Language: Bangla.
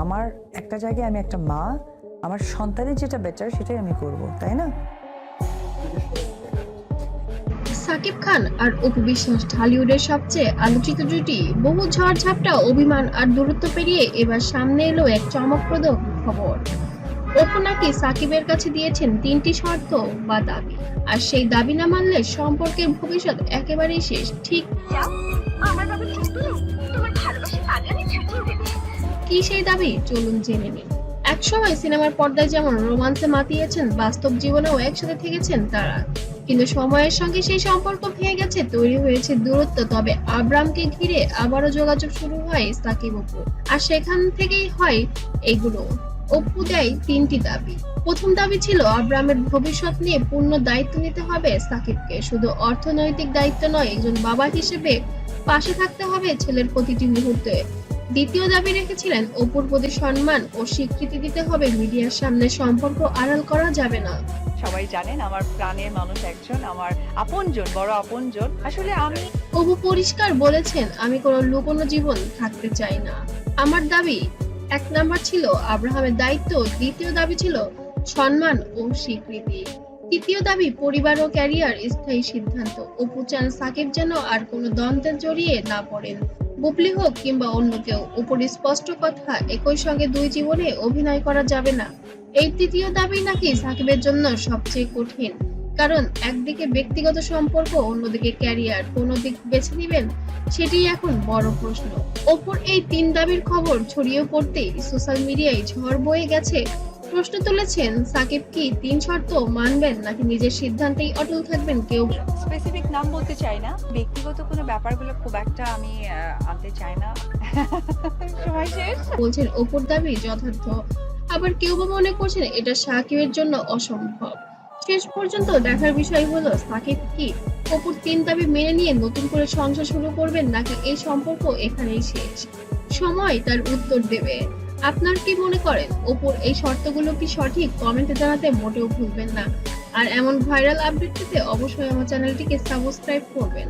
আমার একটা জায়গায় আমি একটা মা, আমার সন্তানের যেটা বেটার সেটাই আমি করব, তাই না? সাকিব খান আর অপু বিশ্বাস ঢালিউডের সবচেয়ে আলোচিত জুটি। বহু ঝড়-ঝাপটা, অভিমান আর দূরত্ব পেরিয়ে এবার সামনে এলো এক চমকপ্রদ খবর। অপু নাকি সাকিবের কাছে দিয়েছেন 3টি শর্ত বা দাবি, আর সেই দাবি না মানলে সম্পর্কের ভবিষ্যৎ একেবারেই শেষ। ঠিক কি সেই দাবি, চলুন জেনে নিন। একসময় সিনেমার পর্দায় যেমন রোমান্সে মাতিয়েছেন, বাস্তব জীবনেও একসাথে থেকেছেন তারা, কিন্তু সময়ের সঙ্গে সেই সম্পর্ক ভেঙে গেছে, তৈরি হয়েছে দূরত্ব। তবে আব্রামকে ঘিরে আবারও যোগাযোগ শুরু হয় সাকিব অপুর, আর সেখান থেকেই হয় এগুলো। অপু দেয় 3টি দাবি। প্রথম দাবি ছিল আব্রামের ভবিষ্যৎ নিয়ে পূর্ণ দায়িত্ব নিতে হবে সাকিবকে, শুধু অর্থনৈতিক দায়িত্ব নয়, একজন বাবা হিসেবে পাশে থাকতে হবে ছেলের প্রতিটি মুহূর্তে। দ্বিতীয় দাবি রেখেছিলেন অপুর প্রতি সম্মান ও স্বীকৃতি দিতে হবে, মিডিয়ার সামনে সম্পর্ক আড়াল করা যাবে না। সবাই জানেন আমার প্রাণের মানুষ একজন, আমার আপনজন, বড় আপনজন। আসলে আমি অপু পরিষ্কার বলেছেন, আমি কোনো লুকোনো জীবন থাকতে চাই না। আমার দাবি 1 নাম্বার ছিল আব্রাহামের দায়িত্ব, দ্বিতীয় দাবি ছিল সম্মান ও স্বীকৃতি, তৃতীয় দাবি পরিবার ও ক্যারিয়ার স্থায়ী সিদ্ধান্ত। অপু চান সাকিব যেন আর কোনো দ্বন্দ্বে জড়িয়ে না পড়েন, বুবলি হোক কিংবা অন্য কেউ। অপুর স্পষ্ট কথা, একই সঙ্গে 2 জীবনে অভিনয় করা যাবে না। এই তৃতীয় দাবি নাকি সাকিবের জন্য সবচেয়ে কঠিন, কারণ একদিকে ব্যক্তিগত সম্পর্ক, অন্যদিকে ক্যারিয়ার, কোন দিক বেছে নেবেন সেটি এখন বড় প্রশ্ন। অপুর এই 3 দাবির খবর ছড়িয়ে পড়তেই সোশ্যাল মিডিয়ায় ঝড় বয়ে গেছে। প্রশ্ন তুলেছেন, সাকিব কি 3 শর্ত মানবেন নাকি নিজের সিদ্ধান্তেই অটল থাকবেন? কেউ স্পেসিফিক নাম বলতে চাই না, ব্যক্তিগত কোনো ব্যাপারগুলো খুব একটা আমি আনতে চাই না। সময় শেষ। বলছেন অপুর দাবি যথার্থ, আবার কেউ বা মনে করছেন এটা সাকিবের জন্য অসম্ভব। শেষ পর্যন্ত দেখার বিষয় হলো সাকিব কি অপুর 3 দাবি মেনে নিয়ে নতুন করে সংসার শুরু করবেন, নাকি এই সম্পর্ক এখানেই শেষ। সময় তার উত্তর দেবে। আপনার কি মনে করেন, অপুর এই শর্তগুলো কি সঠিক? কমেন্টে জানাতে মোটেও ভুলবেন না। আর এমন ভাইরাল আপডেট পেতে অবশ্যই আমার চ্যানেলটিকে সাবস্ক্রাইব করবেন।